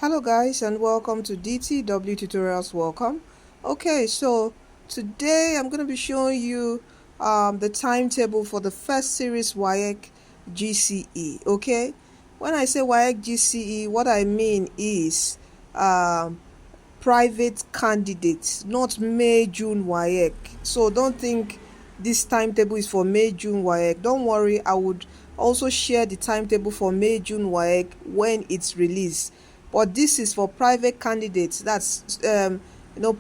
Hello guys and welcome to DTW Tutorials. Welcome. Okay, so today I'm going to be showing you the timetable for the first series WAEC GCE. Okay, when I say WAEC GCE, what I mean is private candidates, not May June WAEC. So don't think this timetable is for May June WAEC. Don't worry, I would also share the timetable for May June WAEC when it's released, but this is for private candidates. That's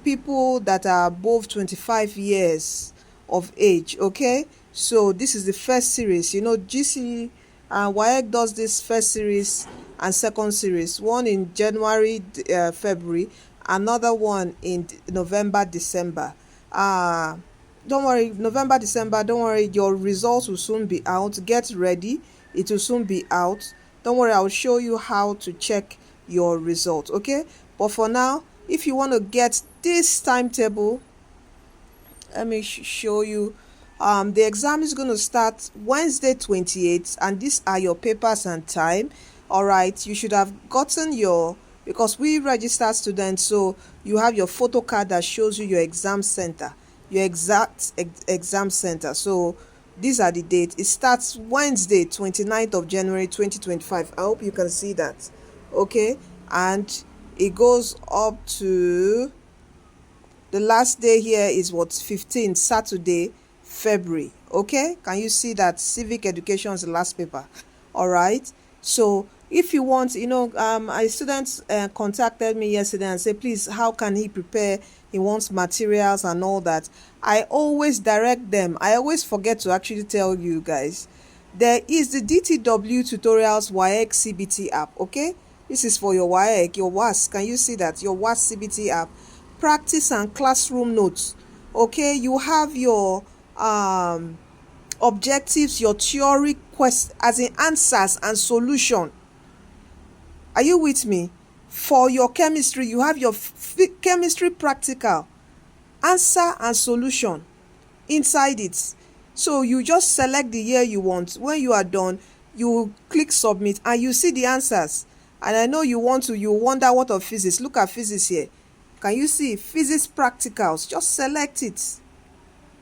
people that are above 25 years of age. Okay, so this is the first series. GCE WAEC does this first series and second series, one in January, February, another one in November, December. Don't worry, November, December, don't worry, your results will soon be out. Get ready, it will soon be out. Don't worry, I'll show you how to check your results. Okay, but for now, if you want to get this timetable, let me show you. The exam is going to start Wednesday 28th, and these are your papers and time. All right, you should have gotten your, because we register students, so you have your photo card that shows you your exam center, your exact exam center. So these are the dates. It starts Wednesday 29th of January 2025. I hope you can see that. Okay, and it goes up to the last day here is what, 15th, Saturday, February. Okay, can you see that? Civic education is the last paper. All right, so if you want, a student contacted me yesterday and said, please, how can he prepare? He wants materials and all that. I always direct them. I always forget to actually tell you guys, there is the DTW Tutorials WAEC CBT app. Okay, this is for your WAEC, your WASC. Can you see that? Your WASC CBT app. Practice and classroom notes. Okay, you have your objectives, your theory quest, as in answers and solution. Are you with me? For your chemistry, you have your chemistry practical, answer and solution inside it. So you just select the year you want. When you are done, you click submit and you see the answers. And I know you wonder what of physics. Look at physics here. Can you see physics practicals? Just select it.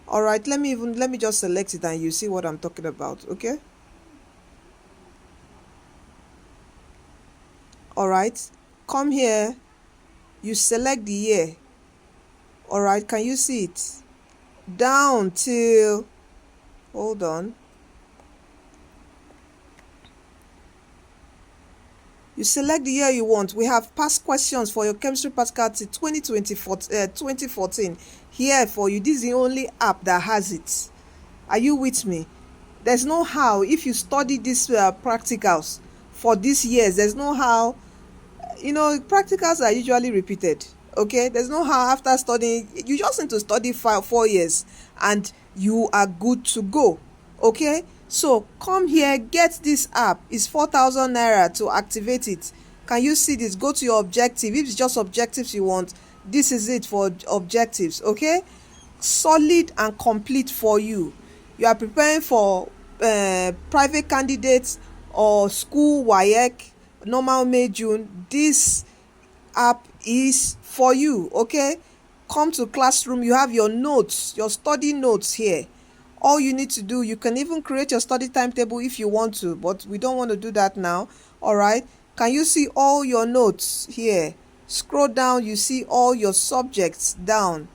All right, let me just select it and you see what I'm talking about. Okay, all right, come here, you select the year. All right, can you see it down till, hold on, you select the year you want. We have past questions for your chemistry practical till 2014 here for you. This is the only app that has it. Are you with me? There's no how. If you study these practicals for these years, there's no how. Practicals are usually repeated. Okay, there's no how. After studying, you just need to study 4 years and you are good to go. Okay, so come here, get this app. It's 4,000 naira to activate it. Can you see this? Go to your objective. If it's just objectives you want, this is it for objectives. Okay, solid and complete for you. You are preparing for private candidates or school WAEC, normal May June. This app is for you. Okay, come to classroom. You have your notes, your study notes here. All you need to do, you can even create your study timetable if you want to, but we don't want to do that now. All right, can you see all your notes here? Scroll down, you see all your subjects down.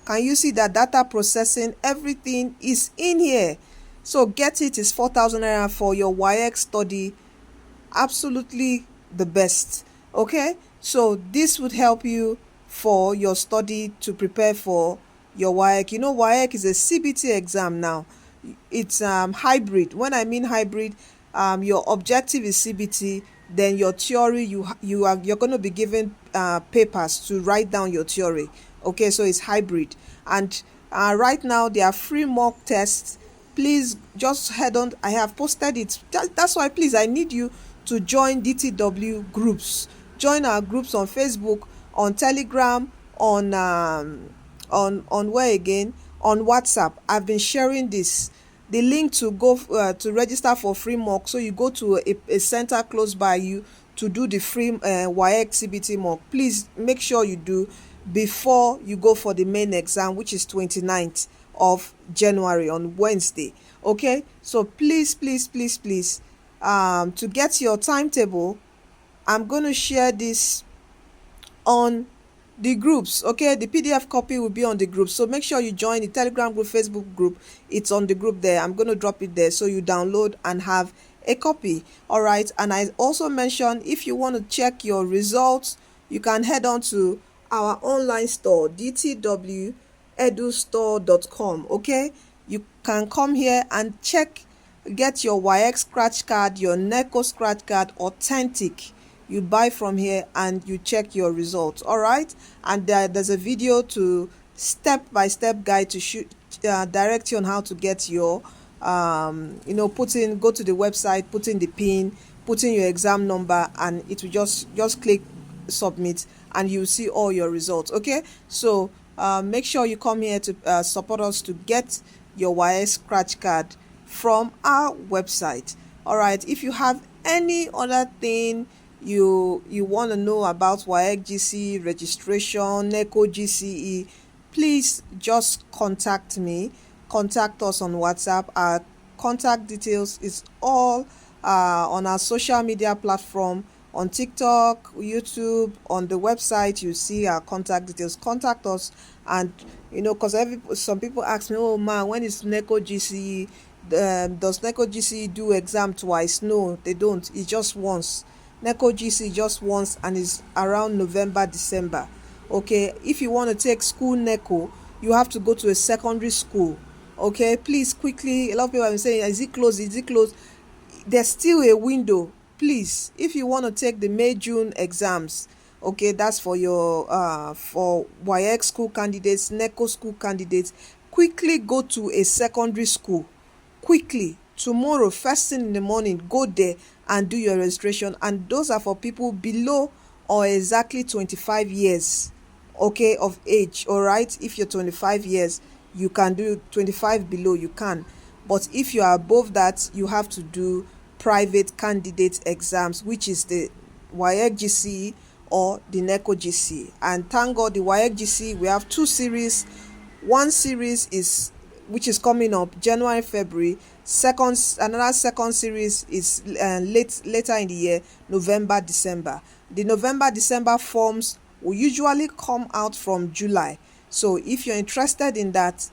Can you see that data processing, everything is in here? So get it. Is 4,000 naira for your WAEC study. Absolutely the best. Okay, so this would help you for your study to prepare for your WAEC. WAEC is a CBT exam now. It's hybrid. When I mean hybrid, your objective is CBT, then your theory, you're going to be given papers to write down your theory. Okay, so it's hybrid. And right now there are free mock tests. Please just head on. I have posted it. That's why, please, I need you to join DTW groups. Join our groups on Facebook, on Telegram, on where again? On WhatsApp. I've been sharing this. The link to go to register for free mock. So you go to a center close by you to do the free WAEC CBT mock. Please make sure you do before you go for the main exam, which is 29th of January on Wednesday. Okay, so please to get your timetable, I'm going to share this on the groups. Okay, the PDF copy will be on the group, so make sure you join the Telegram group, Facebook group. It's on the group there. I'm going to drop it there so you download and have a copy. All right, and I also mentioned, if you want to check your results, you can head on to our online store, dtwedustore.com. okay, you can come here and check, get your WAEC scratch card, your NECO scratch card authentic. You buy from here and you check your results. All right, and there's a video to step-by-step guide to direct you on how to get your go to the website, put in the pin, put in your exam number, and it will just click submit and you see all your results. Okay, so make sure you come here to support us to get your WAEC scratch card from our website. All right, if you have any other thing you want to know about WAEC GCE registration, NECO GCE, please just contact me. Contact us on WhatsApp. Our contact details is all on our social media platform, on TikTok, YouTube, on the website. You see our contact details. Contact us, and because some people ask me, oh man, when is NECO GCE? Does NECO GCE do exam twice? No, they don't. It's just once. NECO GCE just once, and it's around November, December. Okay, if you want to take school NECO, you have to go to a secondary school. Okay, please quickly, a lot of people are saying, is it closed? There's still a window. Please, if you want to take the May-June exams, okay, that's for your for WAEC school candidates, NECO school candidates, quickly go to a secondary school. Quickly, tomorrow, first thing in the morning, go there and do your registration. And those are for people below or exactly 25 years, okay, of age. All right, if you're 25 years, you can do 25 below, you can. But if you are above that, you have to do private candidate exams, which is the WAEC GCE or the NECO GCE. And thank God, the WAEC GCE, we have two series. One series is which is coming up January, February. Another second series is later in the year, November, December. The November, December forms will usually come out from July. So if you're interested in that,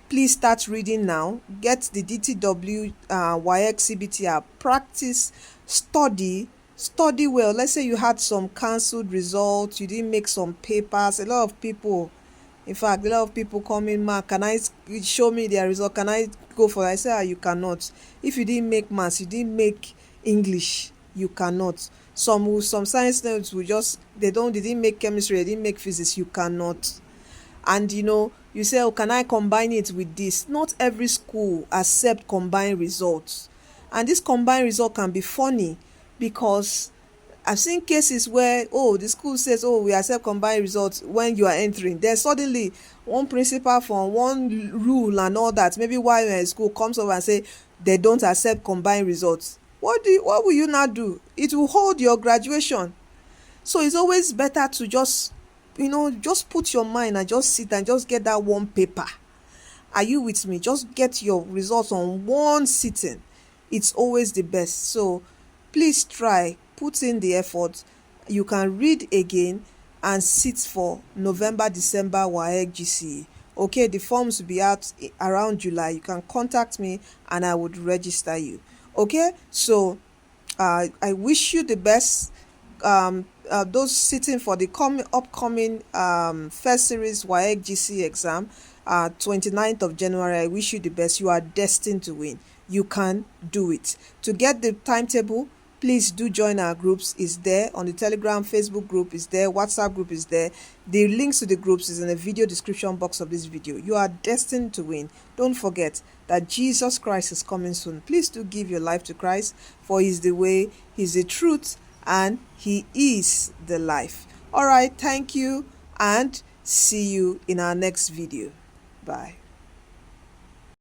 please start reading now. Get the DTW WAEC CBT app. Practice, study well. Let's say you had some cancelled results, you didn't make some papers. A lot of people come in, ma, can I show me their result? Can I go for it? I say, you cannot. If you didn't make maths, you didn't make English, you cannot. Some science students will they didn't make chemistry, they didn't make physics, you cannot. And you say, oh, can I combine it with this? Not every school accept combined results. And this combined result can be funny, because I've seen cases where, the school says, we accept combined results when you are entering. Then suddenly, one principal from one rule and all that, maybe while you're in school, comes over and say they don't accept combined results. What will you now do? It will hold your graduation. So it's always better to just put your mind and just sit and just get that one paper. Are you with me? Just get your results on one sitting. It's always the best. So please try. Put in the effort. You can read again and sit for November, December WAEC GCE. Okay, the forms will be out around July. You can contact me and I would register you. Okay, so I wish you the best. Those sitting for the upcoming first series WAEC GCE exam, 29th of January, I wish you the best. You are destined to win. You can do it. To get the timetable, please do join our groups. Is there on the Telegram, Facebook group is there, WhatsApp group is there. The links to the groups is in the video description box of this video. You are destined to win. Don't forget that Jesus Christ is coming soon. Please do give your life to Christ, for He's the way, He's the truth, and He is the life. All right, thank you, and see you in our next video. Bye.